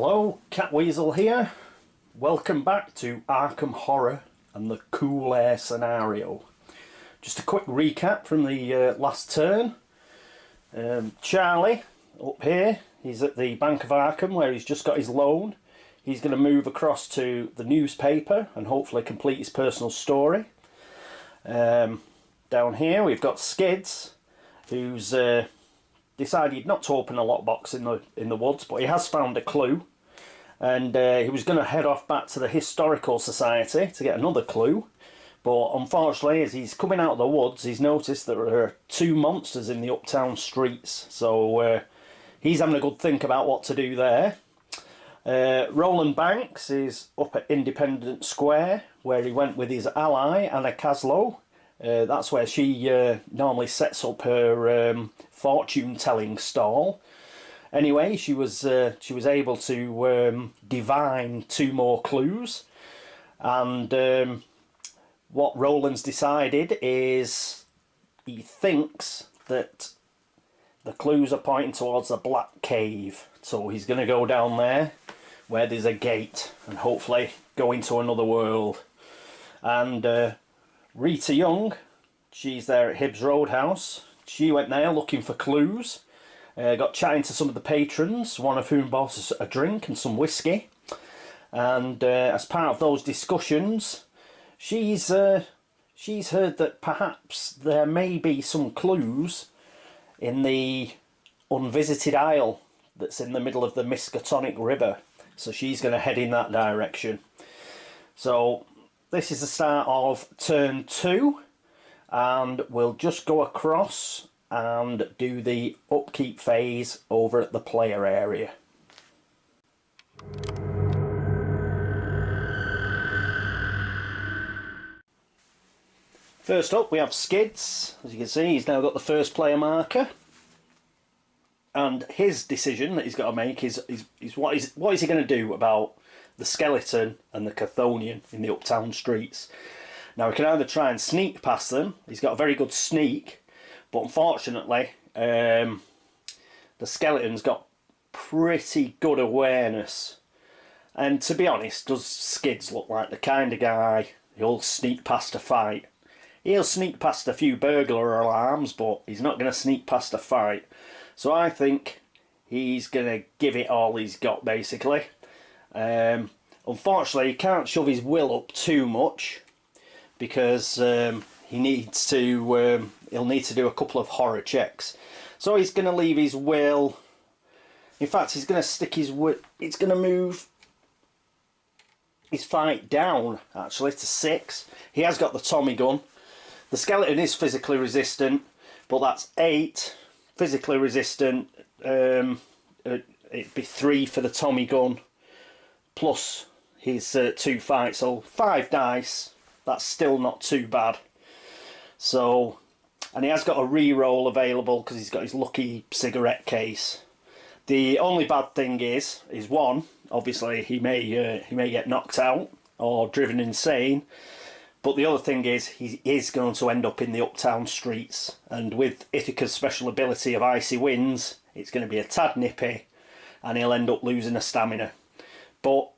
Hello, Catweazle here. Welcome back to Arkham Horror and the Cool Air scenario. Just a quick recap from the last turn. Charlie, up here, he's at the Bank of Arkham where he's just got his loan. He's going to move across to the newspaper and hopefully complete his personal story. Down here we've got Skids, who's decided not to open a lockbox in the woods, but he has found a clue, and he was going to head off back to the Historical Society to get another clue, but unfortunately as he's coming out of the woods he's noticed that there are two monsters in the uptown streets, so he's having a good think about what to do there. Roland Banks is up at Independence Square where he went with his ally Anna Caslow. That's where she normally sets up her fortune-telling stall. Anyway, she was able to divine two more clues, and what Roland's decided is he thinks that the clues are pointing towards the Black Cave, so he's going to go down there where there's a gate and hopefully go into another world. And Rita Young, she's there at Hibbs Roadhouse. She went there looking for clues, got chatting to some of the patrons, one of whom bought us a drink and some whiskey, and as part of those discussions she's heard that perhaps there may be some clues in the unvisited isle that's in the middle of the Miskatonic River, so she's going to head in that direction. So this is the start of turn 2, and we'll just go across and do the upkeep phase over at the player area. First up we have Skids. As you can see, he's now got the first player marker, and his decision that he's got to make is what is he going to do about the skeleton and the Chthonian in the uptown streets. Now he can either try and sneak past them. He's got a very good sneak, but unfortunately the skeleton's got pretty good awareness, and to be honest, does Skids look like the kind of guy who'll sneak past a fight? He'll sneak past a few burglar alarms, but he's not going to sneak past a fight. So I think he's going to give it all he's got, basically. Unfortunately, he can't shove his will up too much because he needs to. He'll need to do a couple of horror checks. So he's going to leave his will. In fact, he's going to stick his will. It's going to move his fight down actually to 6. He has got the Tommy gun. The skeleton is physically resistant, but that's 8 physically resistant. It'd be 3 for the Tommy gun, plus his 2 fights, so 5 dice. That's still not too bad. So, and he has got a re-roll available because he's got his lucky cigarette case. The only bad thing is one, obviously he may get knocked out or driven insane. But the other thing is he is going to end up in the uptown streets, and with Ithaca's special ability of icy winds, it's going to be a tad nippy, and he'll end up losing a stamina. But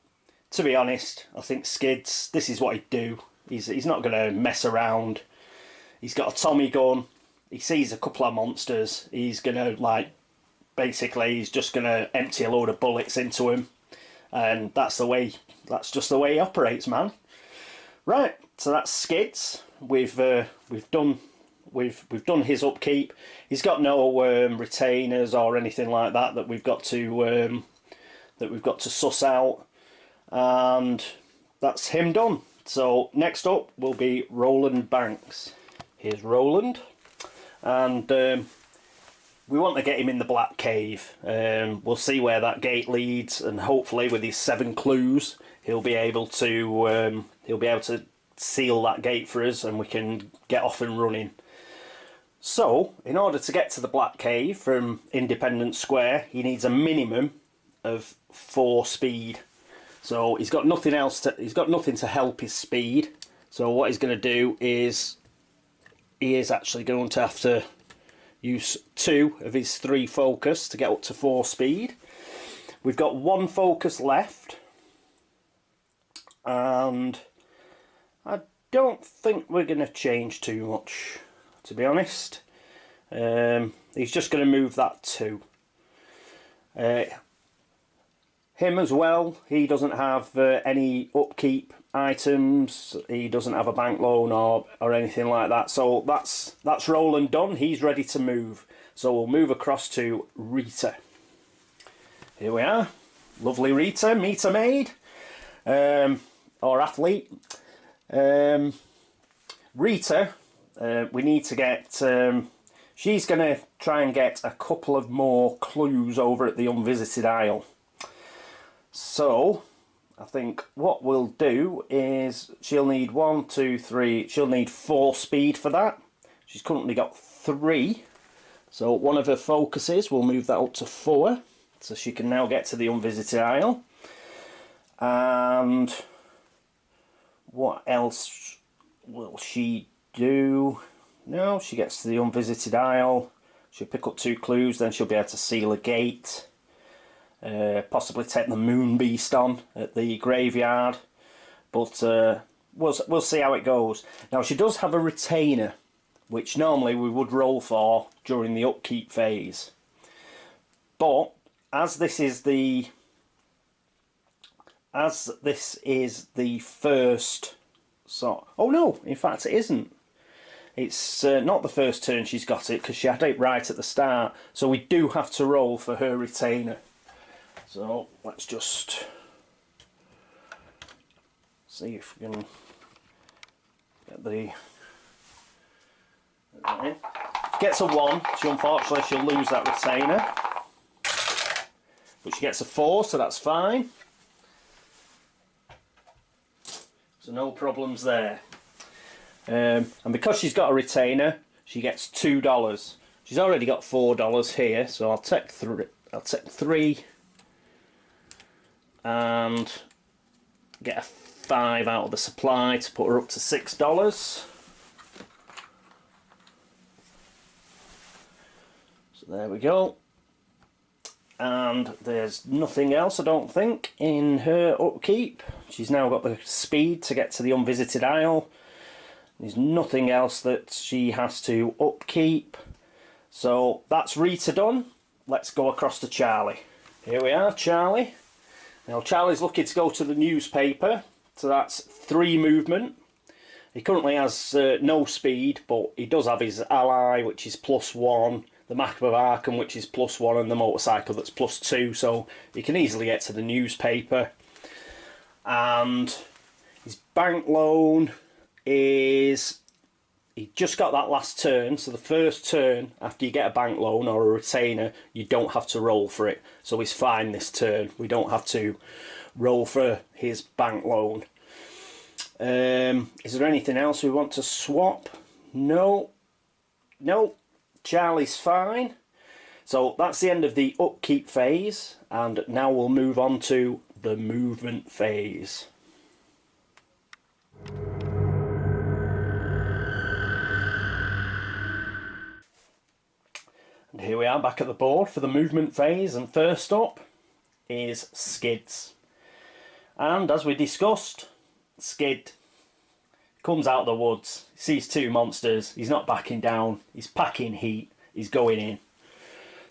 to be honest, I think Skids, this is what he'd do. He's not going to mess around. He's got a Tommy gun. He sees a couple of monsters. He's going to, basically, he's just going to empty a load of bullets into him, and that's just the way he operates, man. Right, so that's Skids. We've done his upkeep. He's got no retainers or anything like that that we've got to suss out, and that's him done. So next up will be Roland Banks. Here's Roland, and we want to get him in the Black Cave. We'll see where that gate leads, and hopefully with his 7 clues he'll be able to seal that gate for us, and we can get off and running. So in order to get to the Black Cave from Independence Square, he needs a minimum of 4 speed. So he's got nothing to help his speed. So what he's going to do is he is actually going to have to use 2 of his 3 focus to get up to 4 speed. We've got one focus left, and I don't think we're going to change too much, to be honest. He's just going to move that too. Him as well, he doesn't have any upkeep items, he doesn't have a bank loan or anything like that, so that's Roland done. He's ready to move, so we'll move across to Rita. Here we are, lovely Rita, meter maid, or athlete. Rita, we need to get, she's going to try and get a couple of more clues over at the Unvisited Isle. So, I think what we'll do is she'll need 1, 2, 3, she'll need 4 speed for that. She's currently got 3. So one of her focuses, we'll move that up to 4. So she can now get to the Unvisited Isle. And what else will she do? No, she gets to the Unvisited Isle. She'll pick up 2 clues, then she'll be able to seal a gate. Possibly take the Moon Beast on at the graveyard, but we'll see how it goes. Now she does have a retainer, which normally we would roll for during the upkeep phase, but as this is the first sort. Oh no, in fact it isn't. It's not the first turn she's got it, because she had it right at the start, so we do have to roll for her retainer. So let's just see if we can get the... Right. Gets a 1, unfortunately she'll lose that retainer. But she gets a 4, so that's fine. So no problems there. And because she's got a retainer, she gets $2. She's already got $4 here, so I'll take 3 and get a 5 out of the supply to put her up to $6. So there we go. And there's nothing else, I don't think, in her upkeep. She's now got the speed to get to the Unvisited Isle. There's nothing else that she has to upkeep. So that's Rita done. Let's go across to Charlie. Here we are, Charlie. Now Charlie's looking to go to the newspaper, so that's 3 movement. He currently has no speed, but he does have his ally, which is +1, the map of Arkham, which is +1, and the motorcycle that's +2, so he can easily get to the newspaper. And his bank loan is... he just got that last turn, so the first turn after you get a bank loan or a retainer, you don't have to roll for it. So he's fine this turn. We don't have to roll for his bank loan. Is there anything else we want to swap? No. No. Charlie's fine. So that's the end of the upkeep phase, and now we'll move on to the movement phase. And here we are back at the board for the movement phase, and first up is Skids. And as we discussed, Skid comes out of the woods, sees 2 monsters, he's not backing down, he's packing heat, he's going in.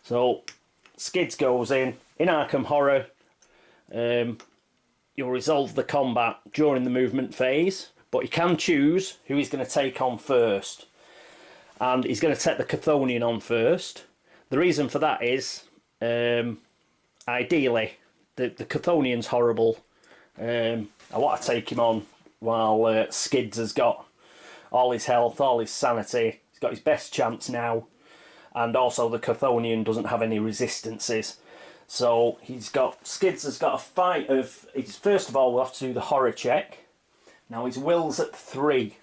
So Skids goes in Arkham Horror, you'll resolve the combat during the movement phase, but he can choose who he's going to take on first. And he's going to take the Chthonian on first. The reason for that is, ideally, the Chthonian's horrible. I want to take him on while Skids has got all his health, all his sanity. He's got his best chance now. And also the Chthonian doesn't have any resistances. So Skids has got a fight of... first of all, we'll have to do the horror check. Now his will's at 3.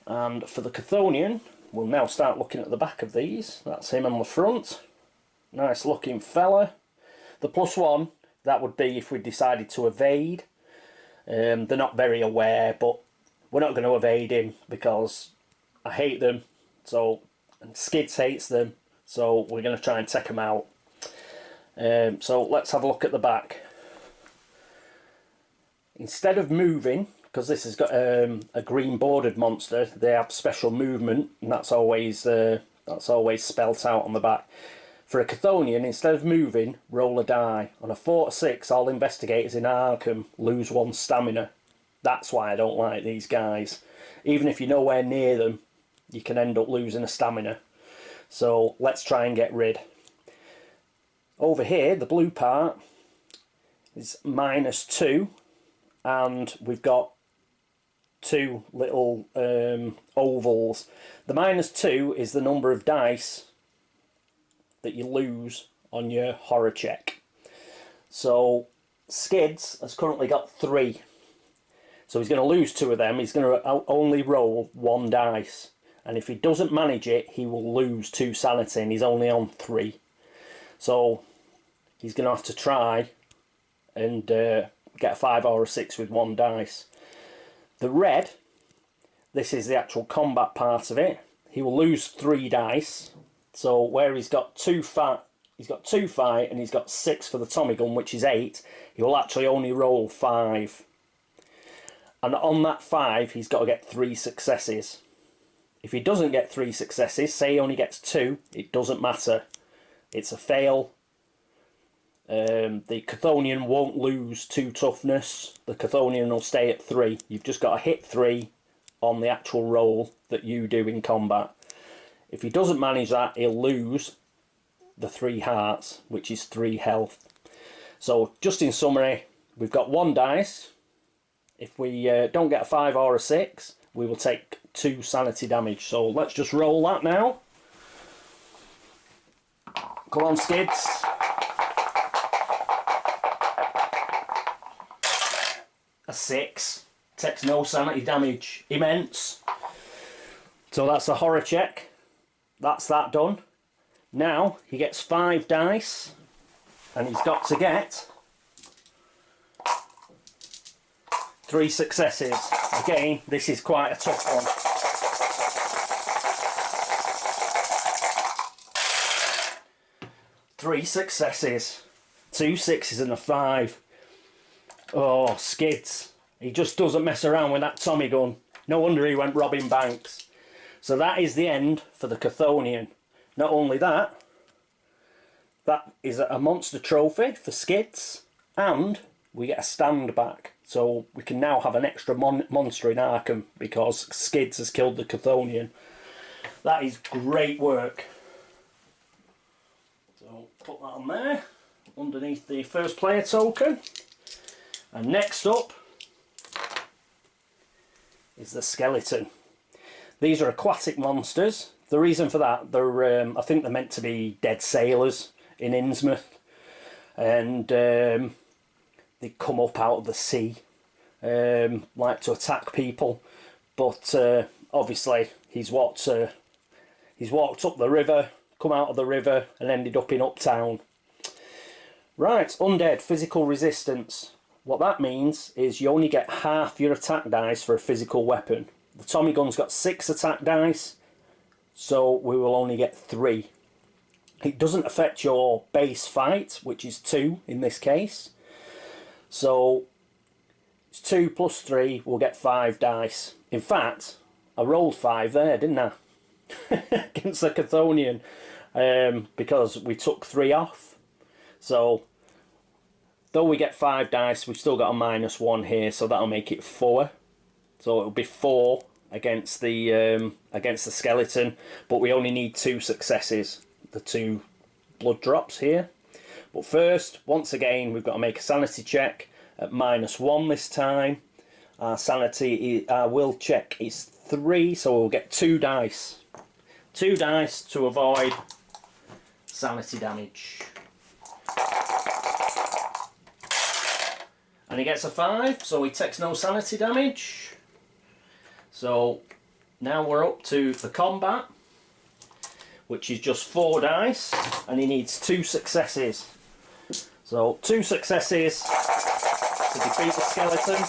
And for the Chthonian, we'll now start looking at the back of these. That's him on the front. Nice looking fella. The +1, that would be if we decided to evade. They're not very aware, but we're not going to evade him because I hate them. So, and Skids hates them. So we're going to try and take them out. So let's have a look at the back. Instead of moving, because this has got a green bordered monster, they have special movement, and that's always spelt out on the back. For a Chthonian, instead of moving, roll a die. On a 4 to 6, all investigators in Arkham lose 1 stamina. That's why I don't like these guys. Even if you're nowhere near them, you can end up losing a stamina. So let's try and get rid. Over here, the blue part is -2, and we've got 2 little ovals. The -2 is the number of dice that you lose on your horror check. So Skids has currently got 3. So he's going to lose 2 of them. He's going to only roll 1 dice. And if he doesn't manage it, he will lose 2 sanity, and he's only on 3. So he's going to have to try and get a 5 or a 6 with 1 dice. The red, this is the actual combat part of it. He will lose 3 dice. So where he's got 2 fight, and he's got 6 for the Tommy gun, which is 8. He will actually only roll 5. And on that 5, he's got to get 3 successes. If he doesn't get 3 successes, say he only gets 2, it doesn't matter. It's a fail. The Chthonian won't lose 2 toughness. The Chthonian will stay at 3. You've just got to hit 3 on the actual roll that you do in combat. If he doesn't manage that, he'll lose the 3 hearts, which is 3 health. So just in summary, we've got 1 dice. If we don't get a 5 or a 6, we will take 2 sanity damage. So let's just roll that now. Come on, Skids. A 6. Takes no sanity damage. Immense. So that's a horror check. That's that done. Now he gets 5 dice, and he's got to get 3 successes. Again, this is quite a tough one. Three successes. 2 6s and a 5. Oh, Skids. He just doesn't mess around with that Tommy gun. No wonder he went robbing banks. So that is the end for the Chthonian. Not only that, that is a monster trophy for Skids, and we get a stand back. So we can now have an extra monster in Arkham because Skids has killed the Chthonian. That is great work. So put that on there, underneath the first player token. And next up is the skeleton. These are aquatic monsters. The reason for that, they're I think they're meant to be dead sailors in Innsmouth, and they come up out of the sea, like to attack people. But obviously he's walked up the river, come out of the river, and ended up in Uptown. Right, undead, physical resistance. What that means is you only get half your attack dice for a physical weapon. The Tommy gun's got 6 attack dice, so we will only get 3. It doesn't affect your base fight, which is 2 in this case. So it's 2 plus 3, we'll get 5 dice. In fact, I rolled 5 there, didn't I? Against the Chthonian, because we took 3 off. So though we get 5 dice, we've still got a -1 here, so that'll make it 4. So it'll be 4 against the skeleton, but we only need 2 successes, the 2 blood drops here. But first, once again, we've got to make a sanity check at -1 this time. Our sanity, our will check is 3, so we'll get 2 dice. 2 dice to avoid sanity damage. And he gets a 5, so he takes no sanity damage. So now we're up to the combat, which is just 4 dice, and he needs 2 successes. So 2 successes to defeat the skeleton.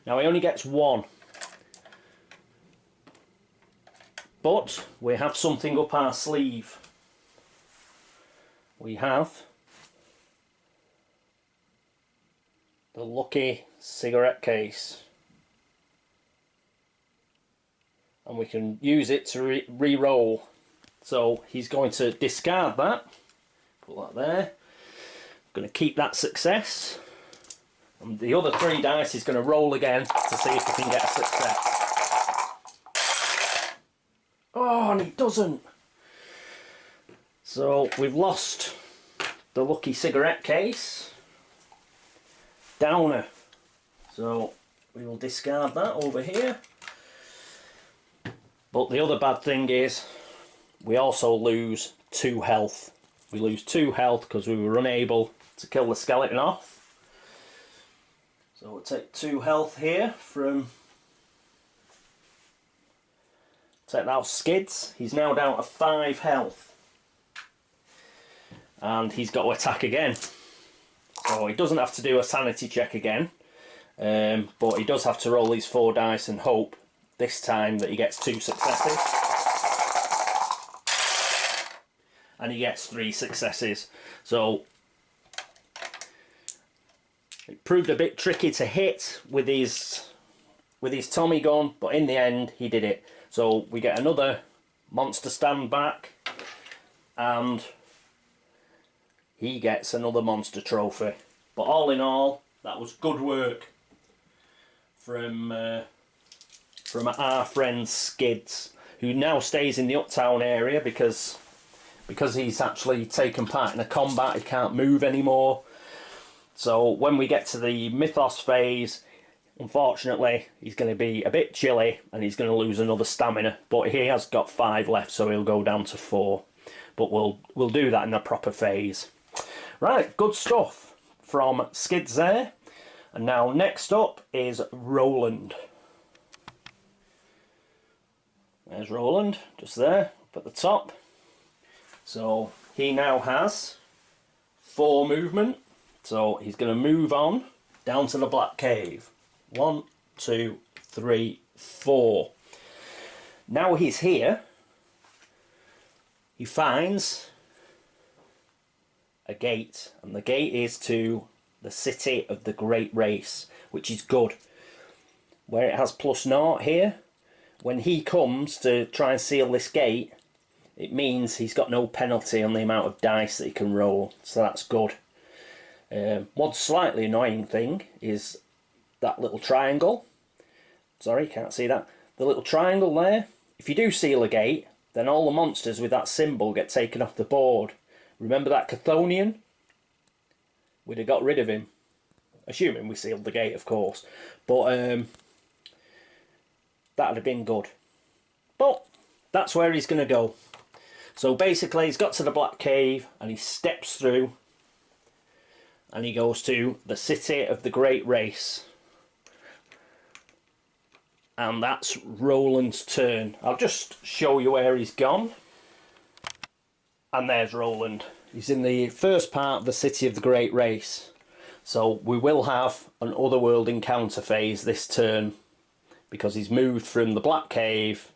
Now he only gets 1. But we have something up our sleeve. we have the lucky cigarette case. And we can use it to re-roll. So he's going to discard that. Put that there. Going to keep that success. And the other 3 dice is going to roll again to see if we can get a success. Oh, and he doesn't. So we've lost the lucky cigarette case. Downer. So we will discard that over here. But the other bad thing is we also lose 2 health. We lose 2 health because we were unable to kill the skeleton off. So we'll take 2 health here from... Take that out, Skids. He's now down to 5 health. And he's got to attack again. So he doesn't have to do a sanity check again. But he does have to roll these 4 dice and hope this time that he gets 2 successes. And he gets 3 successes. So it proved a bit tricky to hit with his Tommy gun, but in the end he did it. So we get another monster stand back, and he gets another monster trophy. But all in all, that was good work from our friend Skids, who now stays in the Uptown area because he's actually taken part in a combat. He can't move anymore. So when we get to the Mythos phase, unfortunately, he's going to be a bit chilly and he's going to lose another stamina. But he has got 5 left, so he'll go down to 4. But we'll do that in a proper phase. Right, good stuff from Skids there. And now next up is Roland. There's Roland, just there, up at the top. So he now has 4 movement. So he's going to move on down to the Black Cave. 1, 2, 3, 4. Now he's here, he finds a gate, and the gate is to the City of the Great Race, which is good. Where it has +0 here, when he comes to try and seal this gate, it means he's got no penalty on the amount of dice that he can roll, so that's good. One slightly annoying thing is that little triangle. Sorry, can't see that. The little triangle there. If you do seal a gate, then all the monsters with that symbol get taken off the board. Remember that Chthonian? We'd have got rid of him. Assuming we sealed the gate, of course. But that would have been good. But that's where he's going to go. So basically he's got to the Black Cave and he steps through and he goes to the City of the Great Race. And that's Roland's turn. I'll just show you where he's gone. And there's Roland. He's in the first part of the City of the Great Race. So we will have an Otherworld encounter phase this turn, because he's moved from the Black Cave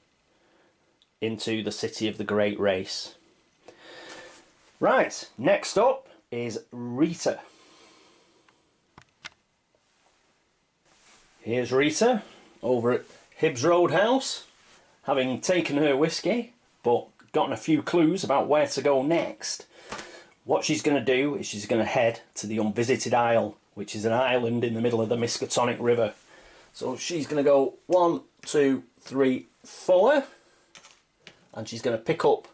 into the City of the Great Race. Right, next up is Rita. Here's Rita over at Hibbs Roadhouse, having taken her whiskey, but gotten a few clues about where to go next. What she's going to do is she's going to head to the Unvisited Isle, which is an island in the middle of the Miskatonic River. So she's going to go 1, 2, 3, 4, and she's going to pick up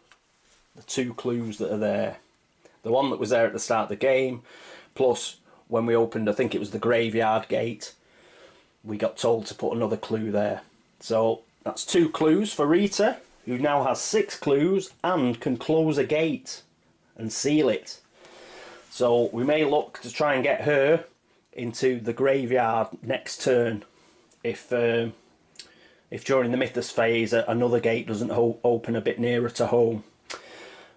the 2 clues that are there. The one that was there at the start of the game, plus when we opened, I think it was the Graveyard Gate, we got told to put another clue there. So that's 2 clues for Rita, who now has 6 clues and can close a gate and seal it. So we may look to try and get her into the graveyard next turn if during the Mythos phase another gate doesn't open a bit nearer to home.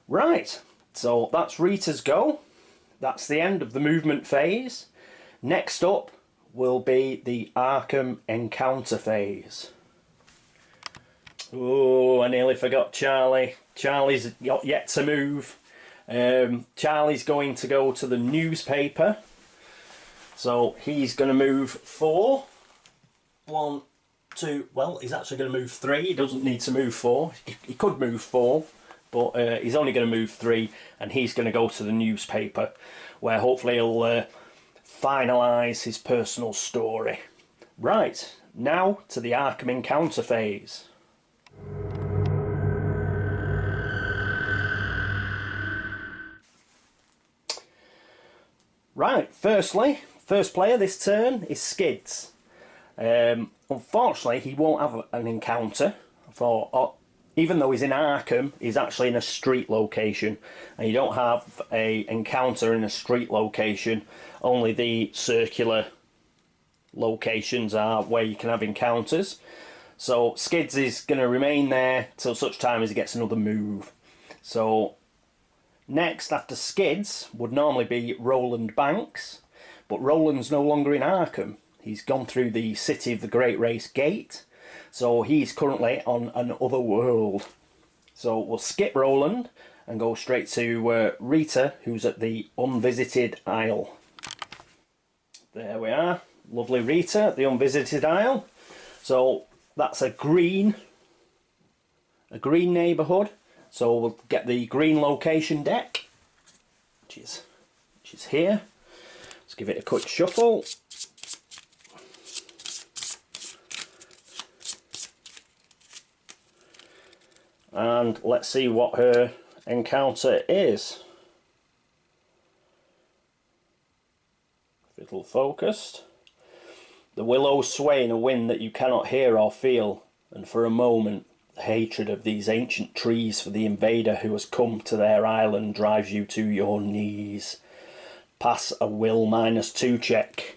Right, so that's Rita's go. That's the end of the movement phase. Next up will be the Arkham encounter phase. Oh, I nearly forgot Charlie. Charlie's yet to move. Charlie's going to go to the newspaper. So he's going to move 4. 1, 2, well, he's actually going to move 3. He doesn't need to move 4. He could move 4, but he's only going to move 3, and he's going to go to the newspaper, where hopefully he'll finalise his personal story. Right, now to the Arkham encounter phase. Right, first player this turn is Skids. Unfortunately, he won't have an encounter, for even though he's in Arkham, he's actually in a street location, and you don't have an encounter in a street location. Only the circular locations are where you can have encounters. So Skids is going to remain there till such time as he gets another move. So next after Skids would normally be Roland Banks, but Roland's no longer in Arkham. He's gone through the City of the Great Race Gate, so he's currently on another world. So we'll skip Roland and go straight to Rita, who's at the Unvisited Isle. There we are, lovely Rita at the Unvisited Isle. So that's a green neighbourhood. So we'll get the green location deck, which is here. Let's give it a quick shuffle. And let's see what her encounter is. If it'll focus. The willows sway in a wind that you cannot hear or feel, and for a moment the hatred of these ancient trees for the invader who has come to their island drives you to your knees. Pass a will -2 check.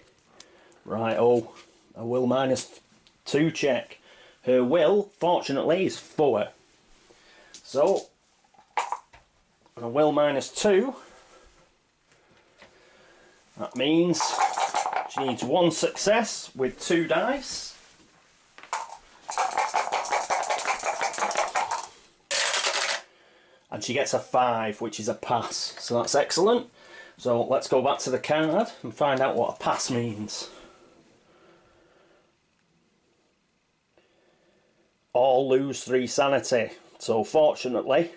Right, oh, a will -2 check. Her will, fortunately, is 4. So, on a will -2, that means she needs 1 success with 2 dice. And she gets a 5, which is a pass. So that's excellent. So let's go back to the card and find out what a pass means. All lose 3 sanity. So fortunately,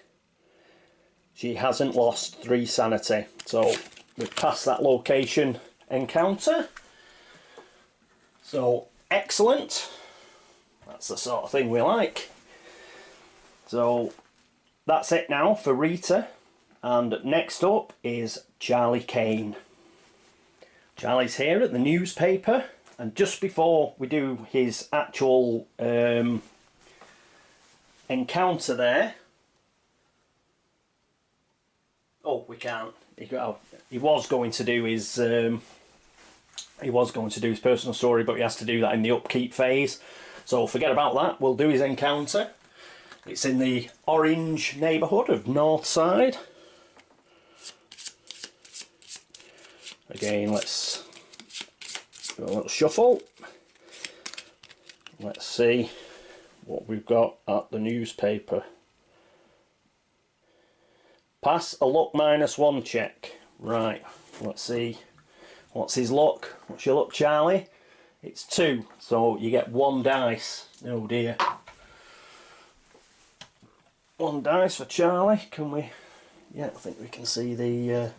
she hasn't lost 3 sanity. So we've passed that location encounter. So excellent. That's the sort of thing we like. So that's it now for Rita. And next up is Charlie Kane. Charlie's here at the newspaper, and just before we do his actual encounter there, oh, we can't. He was going to do his personal story, but he has to do that in the upkeep phase. So forget about that. We'll do his encounter. It's in the orange neighbourhood of Northside. Again, let's do a little shuffle. Let's see what we've got at the newspaper. Pass a luck -1 check. Right, let's see. What's his luck? What's your luck, Charlie? It's 2, so you get 1 dice. Oh dear. 1 dice for Charlie. Can we? Yeah, I think we can see the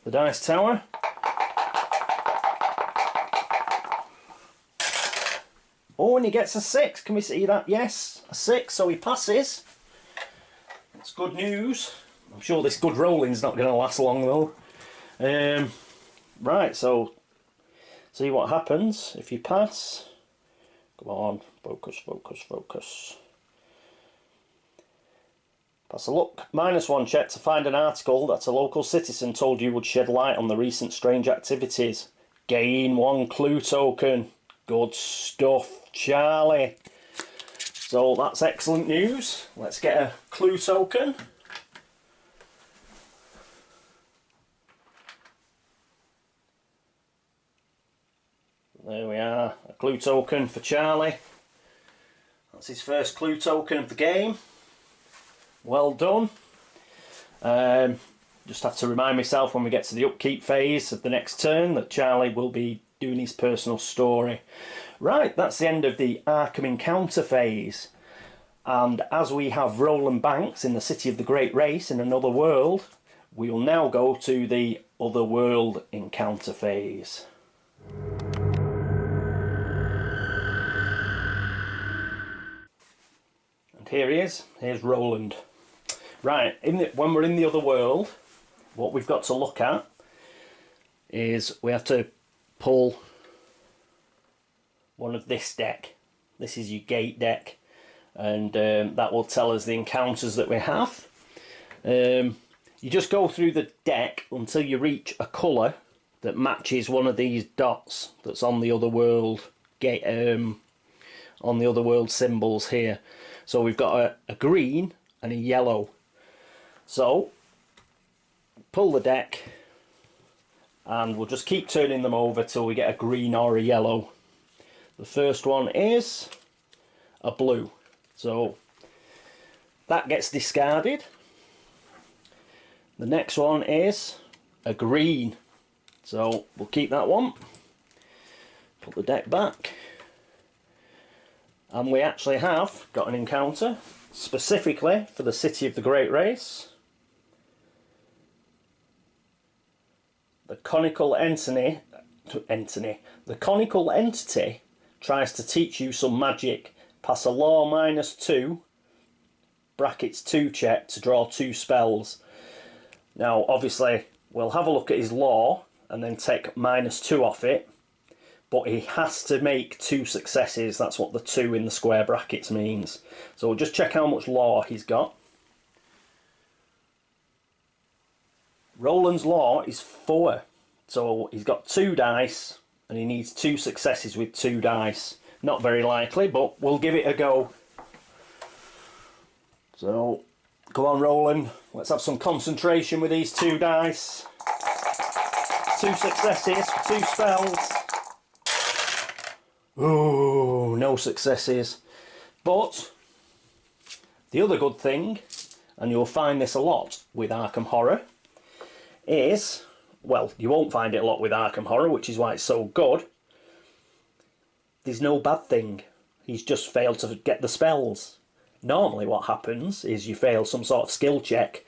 dice tower. Oh, and he gets a 6. Can we see that? Yes, a 6, so he passes. That's good news. I'm sure this good rolling's not going to last long though. Right, so see what happens if you pass. Come on, focus, focus, focus. Pass a luck -1 check to find an article that a local citizen told you would shed light on the recent strange activities. Gain 1 clue token. Good stuff, Charlie. So that's excellent news. Let's get a clue token. There we are, a clue token for Charlie. That's his first clue token of the game. Well done. Just have to remind myself when we get to the upkeep phase of the next turn that Charlie will be doing his personal story. Right, that's the end of the Arkham encounter phase. And as we have Roland Banks in the City of the Great Race in another world, we will now go to the other world encounter phase. And here he is, here's Roland. Right, when we're in the other world, what we've got to look at is we have to pull one of this deck. This is your gate deck, and that will tell us the encounters that we have. You just go through the deck until you reach a colour that matches one of these dots that's on the other world gate, on the other world symbols here. So we've got a green and a yellow. So pull the deck and we'll just keep turning them over till we get a green or a yellow. The first one is a blue, so that gets discarded. The next one is a green, so we'll keep that one. Put the deck back, and we actually have got an encounter specifically for the City of the Great Race. The conical entity tries to teach you some magic. Pass a law -2, brackets 2 check to draw 2 spells. Now obviously we'll have a look at his law and then take -2 off it, but he has to make 2 successes. That's what the 2 in the square brackets means. So we'll just check how much law he's got. Roland's law is 4, so he's got 2 dice and he needs 2 successes with 2 dice. Not very likely, but we'll give it a go. So come on Roland, let's have some concentration with these 2 dice. 2 successes, 2 spells. Oh, no successes. But the other good thing, and you'll find this a lot with Arkham Horror, is, well, you won't find it a lot with Arkham Horror, which is why it's so good. There's no bad thing. He's just failed to get the spells. Normally what happens is you fail some sort of skill check,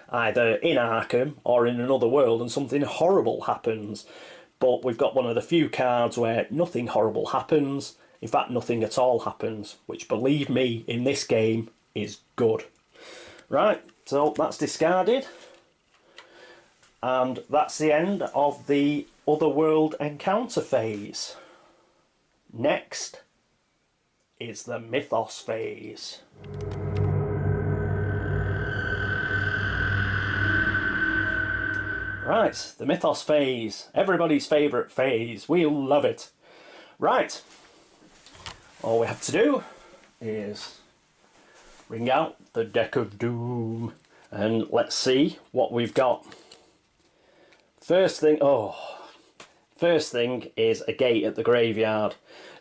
either in Arkham or in another world, and something horrible happens. But we've got one of the few cards where nothing horrible happens. In fact, nothing at all happens, which, believe me, in this game is good. Right, so that's discarded. And that's the end of the Otherworld encounter phase. Next is the Mythos phase. Right, the Mythos phase. Everybody's favourite phase. We love it. Right, all we have to do is bring out the Deck of Doom and let's see what we've got. First thing is a gate at the graveyard.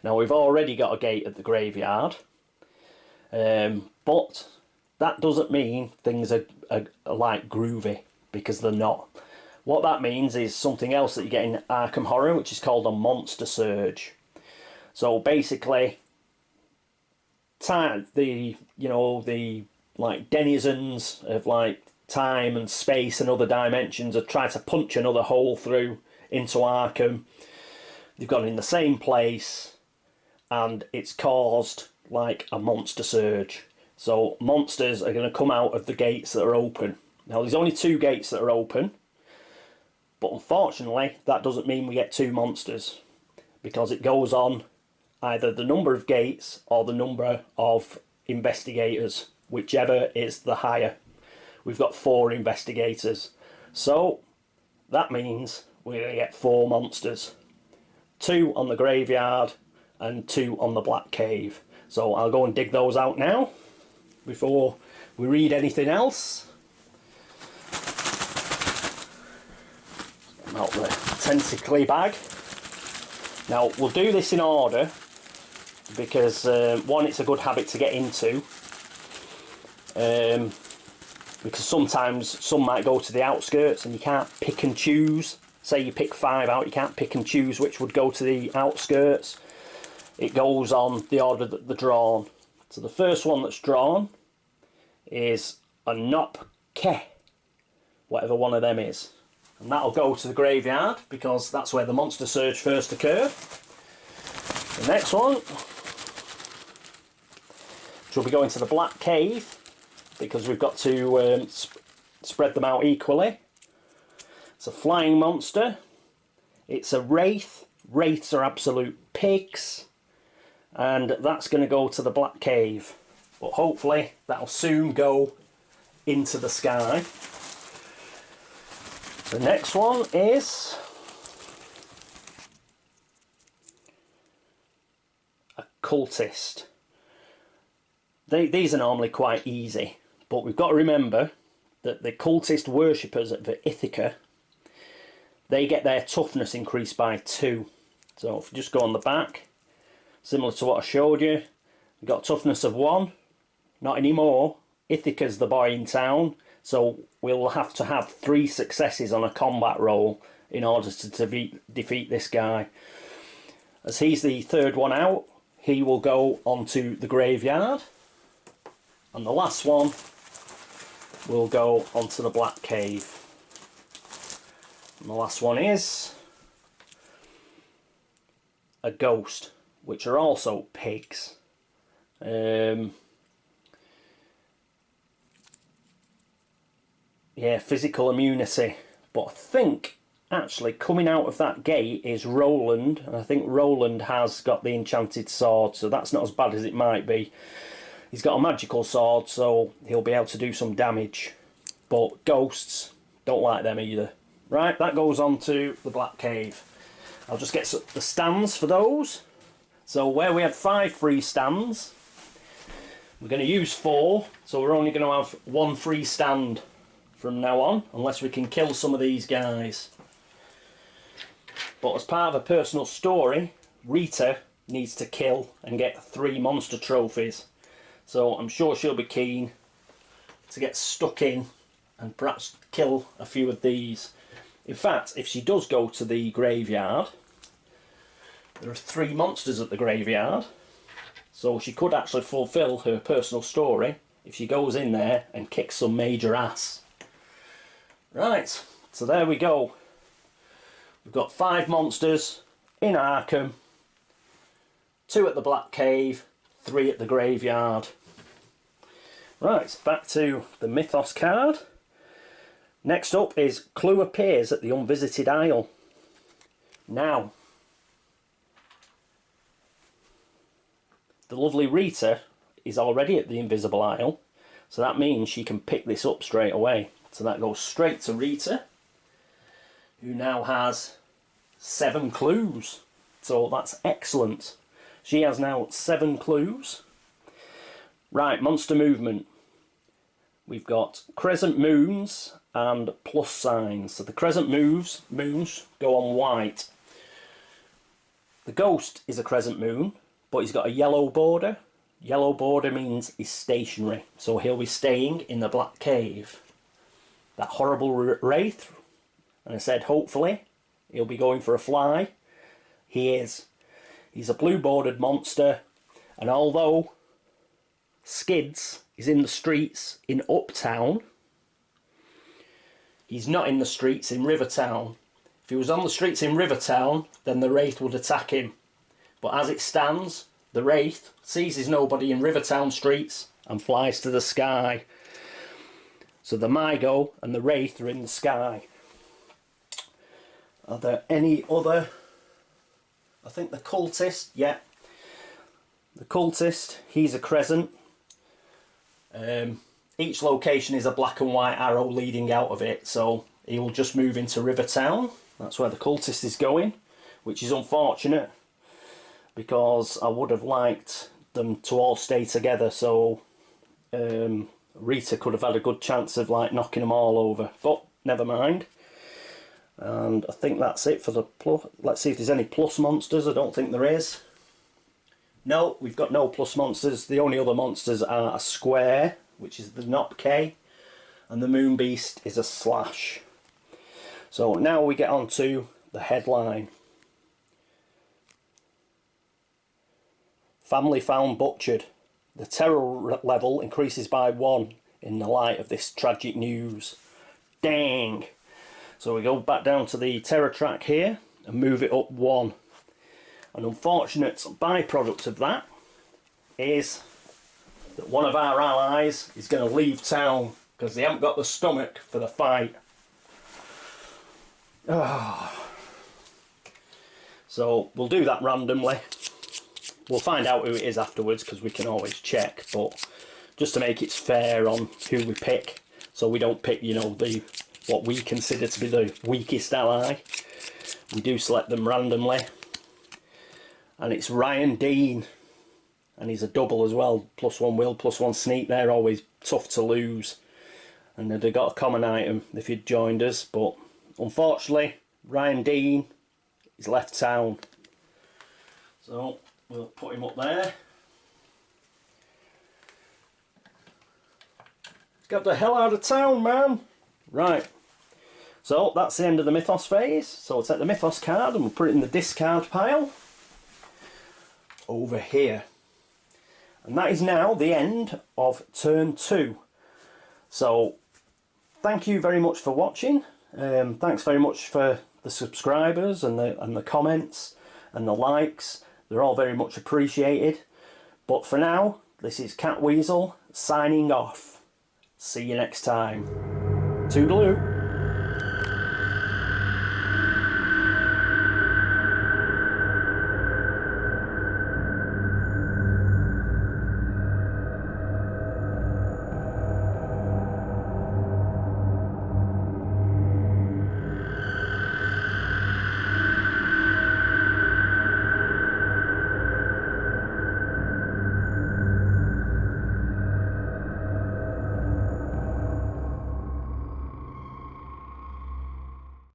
Now we've already got a gate at the graveyard, but that doesn't mean things are like groovy, because they're not. What that means is something else that you get in Arkham Horror, which is called a monster surge. So basically, the like denizens of like time and space and other dimensions are trying to punch another hole through into Arkham. They've gone in the same place and it's caused like a monster surge. So monsters are going to come out of the gates that are open. Now there's only 2 gates that are open, but unfortunately that doesn't mean we get 2 monsters, because it goes on either the number of gates or the number of investigators, whichever is the higher. We've got 4 investigators, so that means we're going to get 4 monsters. 2 on the graveyard and 2 on the Black Cave. So I'll go and dig those out now before we read anything else. Out the tentacly bag. Now we'll do this in order because one, it's a good habit to get into. because sometimes some might go to the outskirts and you can't pick and choose. Say you pick 5 out, you can't pick and choose which would go to the outskirts. It goes on the order that they're drawn. So the first one that's drawn is a Nopke, whatever one of them is. And that'll go to the graveyard because that's where the monster surge first occurred. The next one, which will be going to the Black Cave because we've got to spread them out equally. It's a flying monster. It's a wraith. Wraiths are absolute pigs. And that's going to go to the Black Cave. But hopefully that'll soon go into the sky. The next one is a cultist. These are normally quite easy, but we've got to remember that the cultist worshippers at the Ithaca, they get their toughness increased by 2. So if you just go on the back, similar to what I showed you, we've got a toughness of 1. Not anymore. Ithaca's the boy in town, so we'll have to have 3 successes on a combat roll in order to defeat this guy. As he's the 3rd one out, he will go onto the graveyard, and the last one will go onto the Black Cave. And the last one is a ghost, which are also pigs. Yeah, physical immunity. But I think actually coming out of that gate is Roland. And I think Roland has got the enchanted sword, so that's not as bad as it might be. He's got a magical sword, so he'll be able to do some damage. But ghosts, don't like them either. Right, that goes on to the Black Cave. I'll just get the stands for those. So where we had 5 free stands, we're going to use 4, so we're only going to have 1 free stand from now on, unless we can kill some of these guys. But as part of a personal story, Rita needs to kill and get 3 monster trophies. So I'm sure she'll be keen to get stuck in and perhaps kill a few of these. In fact, if she does go to the graveyard, there are 3 monsters at the graveyard, so she could actually fulfill her personal story if she goes in there and kicks some major ass. Right, so there we go. We've got 5 monsters in Arkham, 2 at the Black Cave, 3 at the graveyard. Right, back to the Mythos card. Next up is Clue appears at the Unvisited Isle. Now, the lovely Rita is already at the Invisible Isle, so that means she can pick this up straight away. So that goes straight to Rita, who now has 7 clues. So that's excellent. She has now 7 clues. Right, monster movement. We've got crescent moons and plus signs. So the crescent moons go on white. The ghost is a crescent moon, but he's got a yellow border. Yellow border means he's stationary, so he'll be staying in the Black Cave. That horrible wraith, and I said hopefully he'll be going for a fly. He is. He's a blue bordered monster, and although Skids is in the streets in Uptown, he's not in the streets in Rivertown. If he was on the streets in Rivertown, then the wraith would attack him. But as it stands, the wraith seizes nobody in Rivertown streets and flies to the sky. So the Mygo and the wraith are in the sky. Are there any other? I think the cultist, yeah. The cultist, he's a crescent. Each location is a black and white arrow leading out of it, so he will just move into Rivertown. That's where the cultist is going, which is unfortunate because I would have liked them to all stay together, so Rita could have had a good chance of like knocking them all over, but never mind. And I think that's it for the plus. Let's see if there's any plus monsters. I don't think there is. No, we've got no plus monsters. The only other monsters are a square, which is the Nopke, and the Moon Beast is a slash. So now we get on to the headline. Family found butchered. The terror level increases by 1 in the light of this tragic news. Dang! So we go back down to the terror track here and move it up 1. An unfortunate byproduct of that is that one of our allies is going to leave town because they haven't got the stomach for the fight. Oh. So we'll do that randomly. We'll find out who it is afterwards because we can always check, but just to make it fair on who we pick, so we don't pick, you know, what we consider to be the weakest ally. We do select them randomly. And it's Ryan Dean. And he's a double as well. +1 will, +1 sneak. They're always tough to lose. And they'd have got a common item if you'd joined us. But unfortunately, Ryan Dean is left town. So we'll put him up there. Got the hell out of town, man. Right. So that's the end of the Mythos phase. So we'll take the Mythos card and we'll put it in the discard pile over here. And that is now the end of turn 2. So thank you very much for watching. Thanks very much for the subscribers and the comments and the likes. They're all very much appreciated. But for now, this is Catweazle signing off. See you next time. Toodaloo.